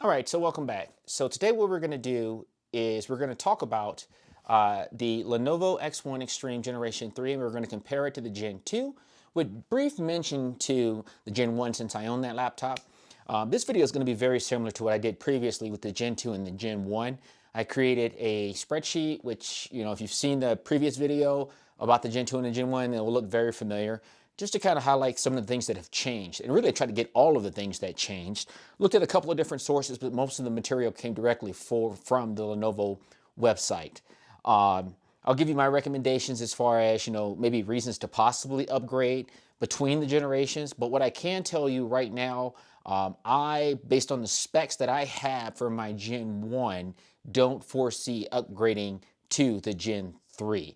All right, so welcome back. So today what we're going to do is we're going to talk about the Lenovo X1 Extreme Generation 3, and we're going to compare it to the Gen 2 with brief mention to the Gen 1 since I own that laptop. This video is going to be very similar to what I did previously with the Gen 2 and the Gen 1. I created a spreadsheet, which, if you've seen the previous video about the Gen 2 and the Gen 1, it will look very familiar, just to kind of highlight some of the things that have changed and really try to get all of the things that changed. Looked at a couple of different sources, but most of the material came directly from the Lenovo website. I'll give you my recommendations as far as, maybe reasons to possibly upgrade between the generations. But what I can tell you right now, based on the specs that I have for my Gen 1, don't foresee upgrading to the Gen 3.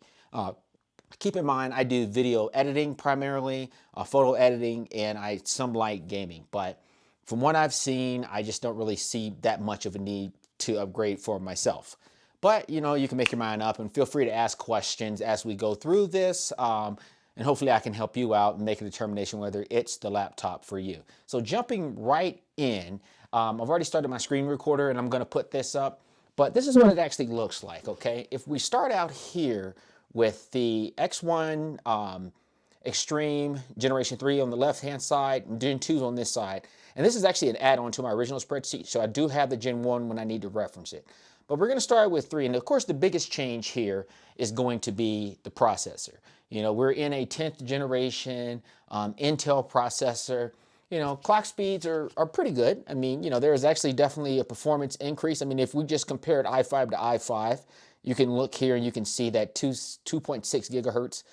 Keep in mind, I do video editing primarily, photo editing, and some light gaming. But from what I've seen, I just don't really see that much of a need to upgrade for myself. But, you can make your mind up and feel free to ask questions as we go through this. And hopefully I can help you out and make a determination whether it's the laptop for you. So jumping right in, I've already started my screen recorder and I'm going to put this up. But this is what it actually looks like, okay? If we start out here with the X1 Extreme Generation 3 on the left-hand side, and Gen 2 on this side. And this is actually an add-on to my original spreadsheet, so I do have the Gen 1 when I need to reference it. But we're going to start with 3, and of course the biggest change here is going to be the processor. We're in a 10th generation Intel processor. Clock speeds are pretty good. I mean, there is actually definitely a performance increase. I mean, if we just compared i5 to i5, you can look here and you can see that 2.6 gigahertz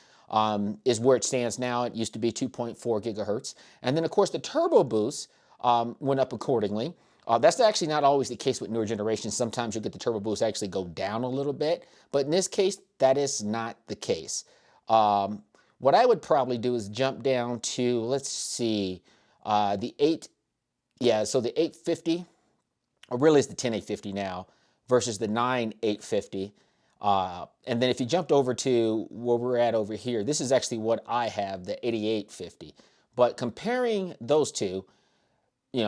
is where it stands now. It used to be 2.4 gigahertz. And then, of course, the turbo boost went up accordingly. That's actually not always the case with newer generations. Sometimes you'll get the turbo boost actually go down a little bit. But in this case, that is not the case. What I would probably do is jump down to, let's see, the 850, or really it's the 10850 now, versus the 9850. And then if you jumped over to where we're at over here, this is actually what I have, the 8850. But comparing those two,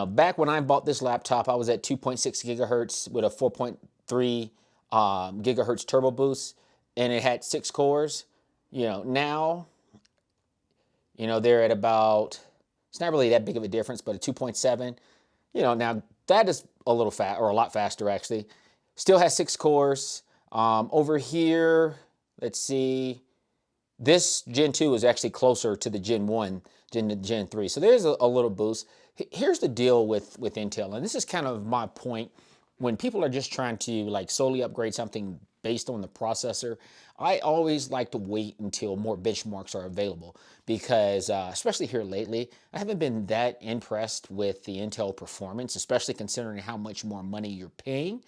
back when I bought this laptop, I was at 2.6 gigahertz with a 4.3 gigahertz turbo boost, and it had 6 cores. Now, they're at about, it's not really that big of a difference, but a 2.7. Now that is a little fast, or a lot faster actually. Still has 6 cores. Over here, let's see, this Gen 2 is actually closer to the Gen 1 than the Gen 3. So there's a little boost. Here's the deal with Intel, and this is kind of my point. When people are just trying to solely upgrade something based on the processor, I always like to wait until more benchmarks are available because, especially here lately, I haven't been that impressed with the Intel performance, especially considering how much more money you're paying.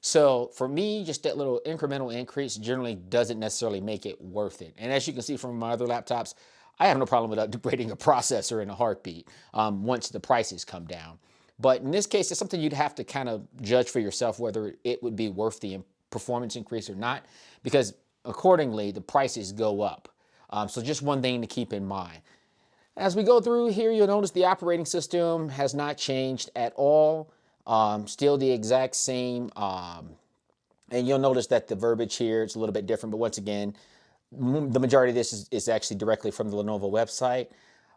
So for me, just that little incremental increase generally doesn't necessarily make it worth it. And as you can see from my other laptops, I have no problem with upgrading a processor in a heartbeat once the prices come down. But in this case, it's something you'd have to kind of judge for yourself whether it would be worth the performance increase or not, because accordingly, the prices go up. So just one thing to keep in mind. As we go through here, you'll notice the operating system has not changed at all. Still the exact same. And you'll notice that the verbiage here, it's a little bit different, but once again, the majority of this is actually directly from the Lenovo website.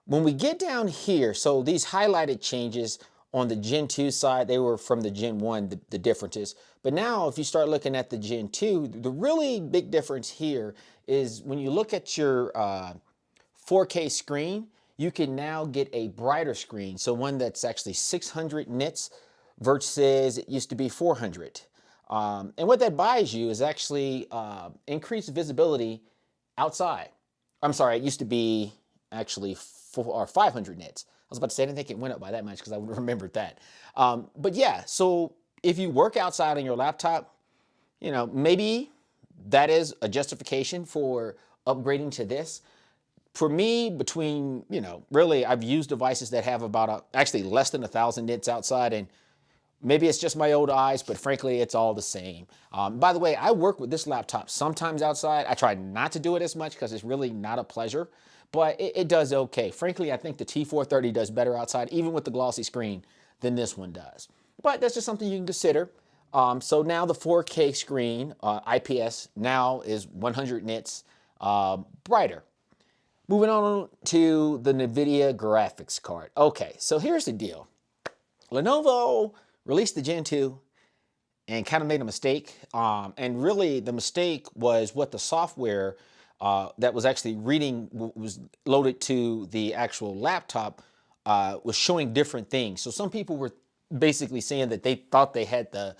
When we get down here, so these highlighted changes on the Gen 2 side, they were from the Gen 1, the differences. But now if you start looking at the Gen 2, the really big difference here is when you look at your 4K screen, you can now get a brighter screen. So one that's actually 600 nits versus it used to be 400. And what that buys you is actually increased visibility outside. I'm sorry, it used to be actually 500 nits. I was about to say, I didn't think it went up by that much because I remembered that. But yeah, so if you work outside on your laptop, maybe that is a justification for upgrading to this. For me, between, really, I've used devices that have about actually less than 1,000 nits outside, and maybe it's just my old eyes, but frankly, it's all the same. By the way, I work with this laptop sometimes outside. I try not to do it as much because it's really not a pleasure, but it does okay. Frankly, I think the T430 does better outside, even with the glossy screen, than this one does. but that's just something you can consider. So now the 4K screen, IPS, now is 100 nits brighter. Moving on to the NVIDIA graphics card. Okay, so here's the deal. Lenovo released the Gen 2 and kind of made a mistake. And really the mistake was what the software that was actually reading, was loaded to the actual laptop, was showing different things. So some people were basically saying that they thought they had the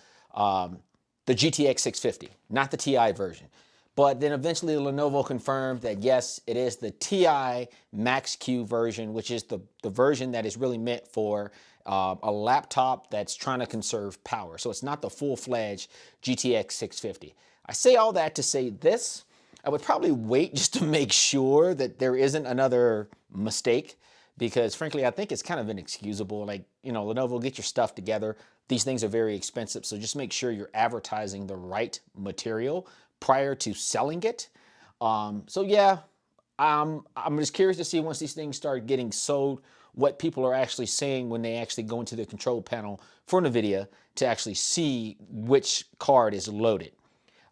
GTX 650, not the TI version. But then eventually Lenovo confirmed that yes, it is the TI Max-Q version, which is the version that is really meant for a laptop that's trying to conserve power. So it's not the full-fledged GTX 650. I say all that to say this. I would probably wait just to make sure that there isn't another mistake, because frankly, I think it's kind of inexcusable. Like, you know, Lenovo, get your stuff together. These things are very expensive, so just make sure you're advertising the right material prior to selling it. So yeah, I'm just curious to see, once these things start getting sold, what people are actually saying when they actually go into the control panel for NVIDIA to actually see which card is loaded.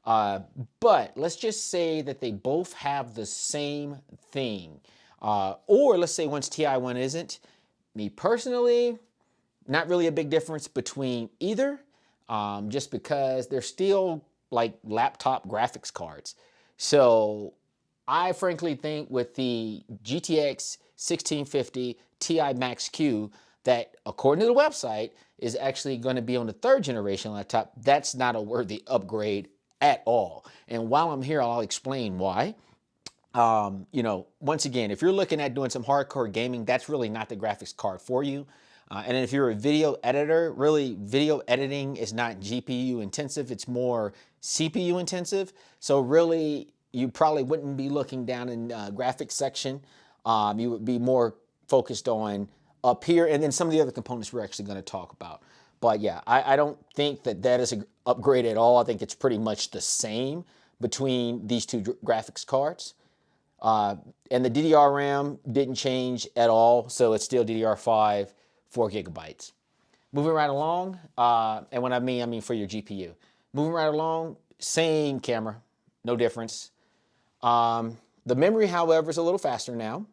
But let's just say that they both have the same thing. Or let's say once TI1 isn't. Me personally, not really a big difference between either, just because they're still like laptop graphics cards. So I frankly think with the GTX 1650 Ti Max-Q, that according to the website is actually going to be on the 3rd generation laptop, that's not a worthy upgrade at all. And while I'm here, I'll explain why. You know, once again, if you're looking at doing some hardcore gaming, that's really not the graphics card for you. And if you're a video editor, really video editing is not GPU intensive, it's more CPU intensive. So really, you probably wouldn't be looking down in graphics section. You would be more focused on up here, and then some of the other components we're actually going to talk about. But yeah, I don't think that that is an upgrade at all. I think it's pretty much the same between these two graphics cards. And the DDR RAM didn't change at all, so it's still DDR5, 4 gigabytes. Moving right along, and when I mean for your GPU. Moving right along, same camera, no difference. The memory, however, is a little faster now.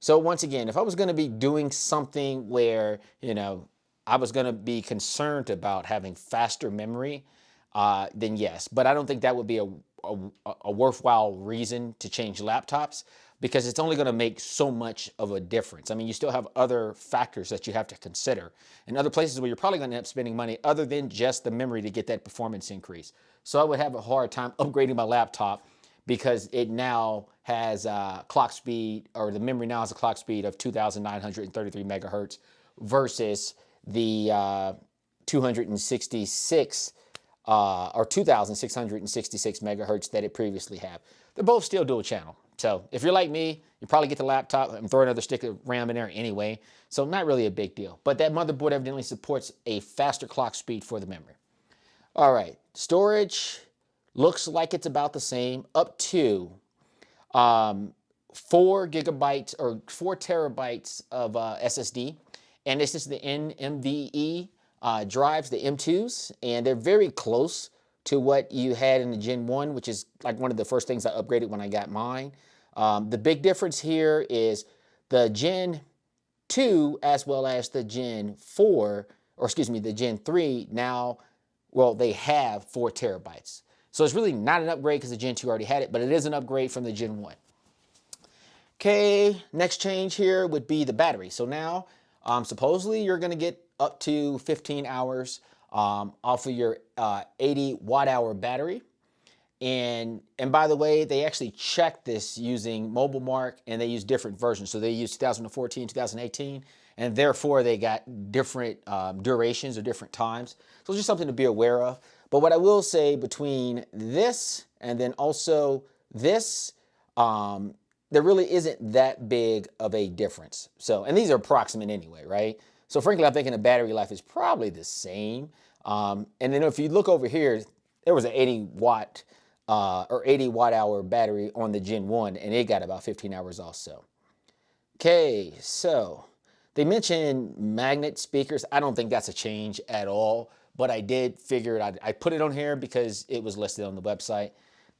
So once again, if I was going to be doing something where, you know, I was going to be concerned about having faster memory, then yes. But I don't think that would be a worthwhile reason to change laptops, because it's only going to make so much of a difference. I mean, you still have other factors that you have to consider, and other places where you're probably going to end up spending money other than just the memory to get that performance increase. So I would have a hard time upgrading my laptop, because it now has clock speed, or the memory now has a clock speed of 2,933 megahertz versus the 266 or 2,666 megahertz that it previously had. They're both still dual channel. So if you're like me, you probably get the laptop and throw another stick of RAM in there anyway. So not really a big deal. But that motherboard evidently supports a faster clock speed for the memory. All right, storage looks like it's about the same, up to 4 gigabytes or 4 terabytes of SSD. And this is the NVMe drives, the M2s, and they're very close to what you had in the Gen 1, which is like one of the first things I upgraded when I got mine. The big difference here is the Gen 2 as well as the Gen 4, or excuse me, the Gen 3 now, well, they have 4 terabytes. So it's really not an upgrade because the Gen 2 already had it, but it is an upgrade from the Gen 1. Okay, next change here would be the battery. So now, supposedly you're going to get up to 15 hours off of your 80 watt-hour battery. And by the way, they actually checked this using Mobile Mark, and they use different versions. So they use 2014, 2018, and therefore they got different durations or different times. So it's just something to be aware of. But what I will say, between this and then also this, there really isn't that big of a difference. So, and these are approximate anyway, right? So frankly, I'm thinking the battery life is probably the same. And then if you look over here, there was an 80 watt or 80 watt hour battery on the Gen 1, and it got about 15 hours also. Okay, so They mentioned magnet speakers. I don't think that's a change at all, but I did figure it. I put it on here because it was listed on the website.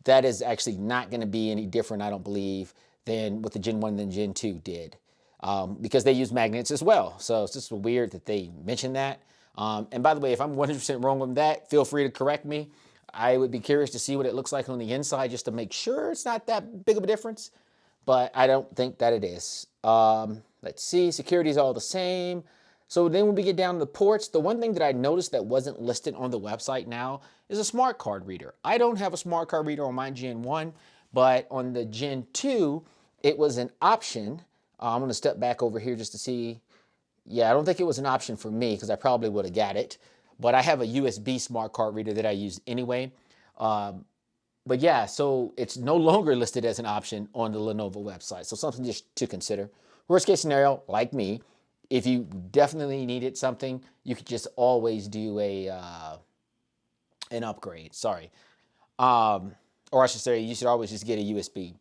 That is actually not going to be any different, I don't believe, than what the Gen 1 and Gen 2 did, because they use magnets as well. So it's just weird that they mentioned that. And by the way, if I'm 100% wrong on that, feel free to correct me. I would be curious to see what it looks like on the inside just to make sure it's not that big of a difference, but I don't think that it is. Let's see, security is all the same. So then when we get down to the ports, the one thing that I noticed that wasn't listed on the website now is a smart card reader. I don't have a smart card reader on my Gen 1, but on the Gen 2, it was an option. I'm going to step back over here just to see. Yeah, I don't think it was an option for me because I probably would have got it. But I have a USB smart card reader that I use anyway. But yeah, so it's no longer listed as an option on the Lenovo website. So something just to consider. Worst case scenario, like me, if you definitely needed something, you could just always do an upgrade. Sorry. Or I should say, you should always just get a USB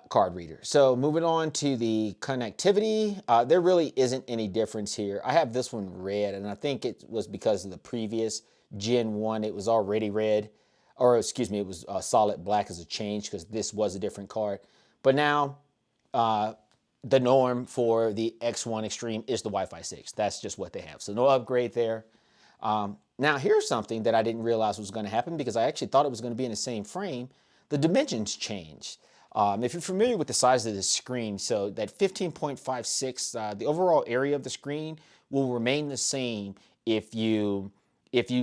card reader. So moving on to the connectivity, there really isn't any difference here. I have this one red, and I think it was because of the previous Gen 1. It was already red, or excuse me, it was solid black as a change because this was a different card. But now, the norm for the X1 Extreme is the Wi-Fi 6. That's just what they have. So no upgrade there. Now here's something that I didn't realize was going to happen because I actually thought it was going to be in the same frame. The dimensions changed. If you're familiar with the size of the screen, so that 15.56, the overall area of the screen will remain the same if you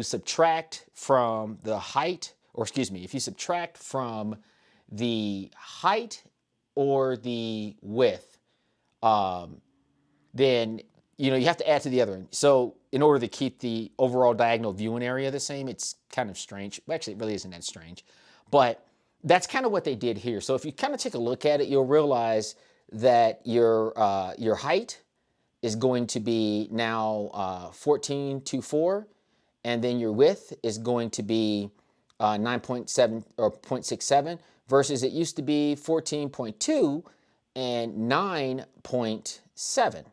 subtract from the height, or excuse me, if you subtract from the height or the width, then you have to add to the other end. So in order to keep the overall diagonal viewing area the same, it's kind of strange. Actually, it really isn't that strange, but that's kind of what they did here. So if you kind of take a look at it, you'll realize that your height is going to be now 14.24, and then your width is going to be 9.7 or 0.67 versus it used to be 14.2 and 9.7.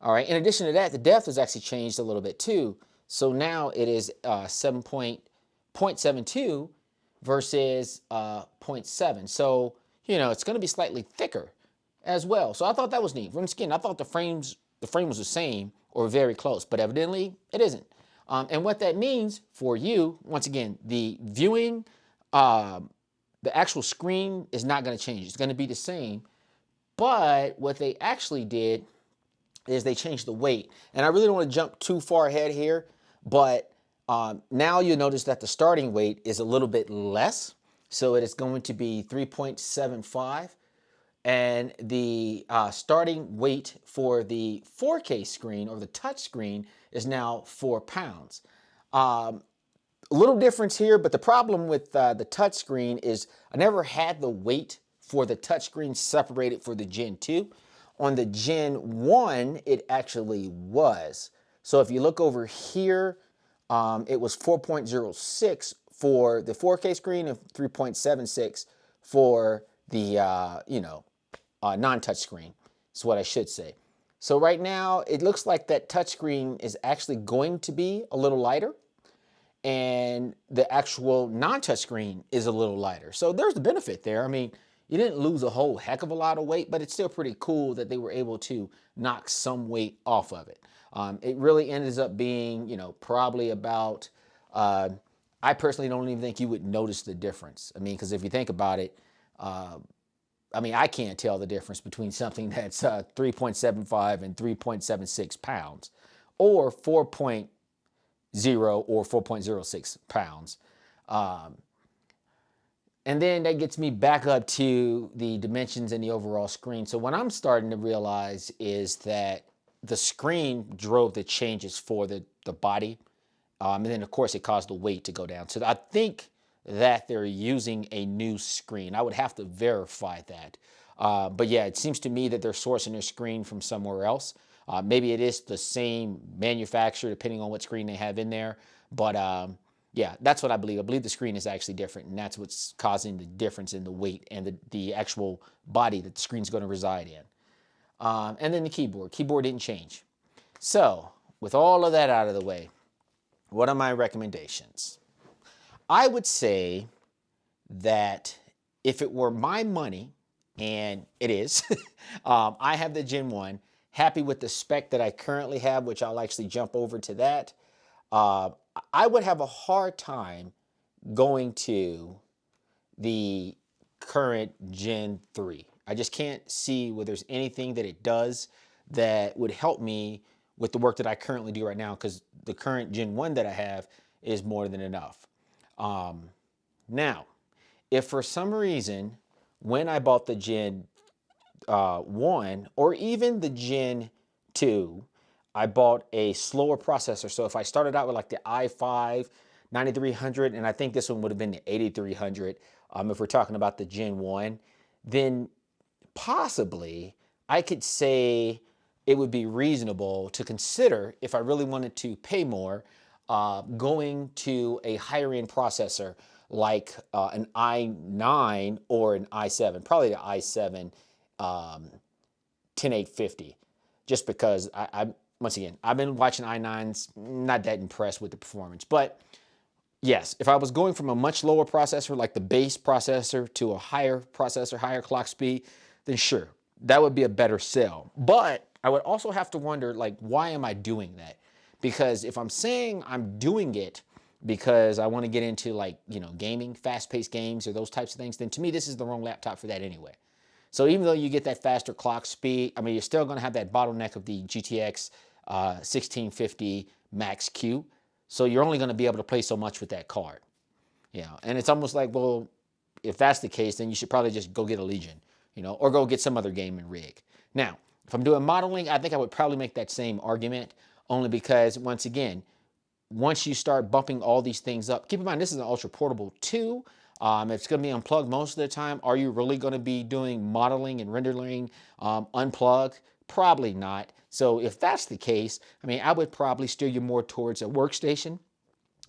All right. In addition to that, the depth has actually changed a little bit too. So now it is 0.72 versus 0.7. So, it's going to be slightly thicker as well. So I thought that was neat. Once again, I thought the frame was the same or very close, but evidently it isn't. And what that means for you, once again, the viewing, the actual screen is not going to change. It's going to be the same. But what they actually did is they changed the weight. And I really don't want to jump too far ahead here, but now you'll notice that the starting weight is a little bit less. So it is going to be 3.75. And the starting weight for the 4K screen or the touch screen is now 4 pounds. A little difference here, but the problem with the touch screen is I never had the weight for the touch screen separated for the Gen 2. On the Gen 1, it actually was. So if you look over here, it was 4.06 for the 4K screen and 3.76 for the, non-touch screen, is what I should say. So right now, it looks like that touch screen is actually going to be a little lighter, and the actual non-touch screen is a little lighter. So there's the benefit there. I mean, you didn't lose a whole heck of a lot of weight, but it's still pretty cool that they were able to knock some weight off of it. It really ends up being, probably about, I personally don't even think you would notice the difference. I mean, because if you think about it, I can't tell the difference between something that's 3.75 and 3.76 pounds or 4.0 or 4.06 pounds. And then that gets me back up to the dimensions and the overall screen. So what I'm starting to realize is that the screen drove the changes for the body. And then, of course, it caused the weight to go down. So I think that they're using a new screen. I would have to verify that. But yeah, it seems to me that they're sourcing their screen from somewhere else. Maybe it is the same manufacturer, depending on what screen they have in there. But yeah, that's what I believe. I believe the screen is actually different, and that's what's causing the difference in the weight and the actual body that the screen's going to reside in. And then the keyboard. Keyboard didn't change. So with all of that out of the way, what are my recommendations? I would say that if it were my money, and it is, I have the Gen 1, happy with the spec that I currently have, which I'll actually jump over to that. Uh, I would have a hard time going to the current Gen 3. I just can't see where there's anything that it does that would help me with the work that I currently do right now, because the current Gen 1 that I have is more than enough. Now, if for some reason, when I bought the Gen 1 or even the Gen 2, I bought a slower processor. So if I started out with like the i5 9300, and I think this one would have been the 8300, if we're talking about the Gen 1, then possibly I could say it would be reasonable to consider, if I really wanted to pay more, going to a higher end processor like an i9 or an i7, probably the i7 10850, just because once again, I've been watching i9s, not that impressed with the performance. But yes, if I was going from a much lower processor, like the base processor, to a higher processor, higher clock speed, then sure, that would be a better sell. But I would also have to wonder, like, why am I doing that? Because if I'm saying I'm doing it because I want to get into, like, gaming, fast-paced games or those types of things, then to me, this is the wrong laptop for that anyway. So even though you get that faster clock speed, I mean, you're still going to have that bottleneck of the GTX 1650 Max Q. So you're only going to be able to play so much with that card. And it's almost like, well, if that's the case, then you should probably just go get a Legion, or go get some other gaming rig. Now, if I'm doing modeling, I think I would probably make that same argument, only because, once again, once you start bumping all these things up, keep in mind, this is an ultra portable too. It's going to be unplugged most of the time. Are you really going to be doing modeling and rendering unplugged? Probably not. So if that's the case, I mean, I would probably steer you more towards a workstation,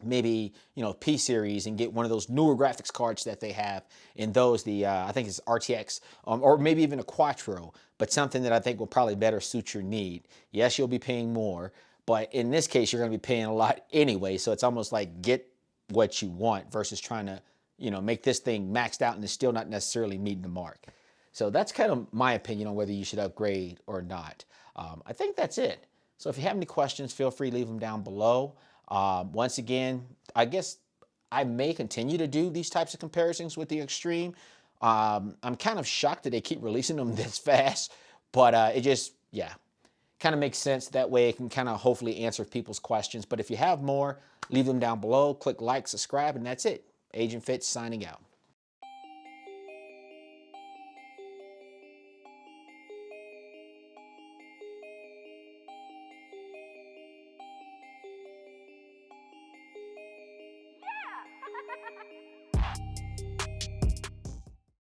maybe, P series, and get one of those newer graphics cards that they have in those, I think it's RTX, or maybe even a Quattro, but something that I think will probably better suit your need. Yes, you'll be paying more, but in this case, you're going to be paying a lot anyway. So it's almost like get what you want versus trying to, make this thing maxed out and it's still not necessarily meeting the mark. So that's kind of my opinion on whether you should upgrade or not. I think that's it. So if you have any questions, feel free to leave them down below. Once again, I guess I may continue to do these types of comparisons with the Extreme. I'm kind of shocked that they keep releasing them this fast, but it just, kind of makes sense. That way it can kind of hopefully answer people's questions. But if you have more, leave them down below. Click like, subscribe, and that's it. Agent Fitz signing out.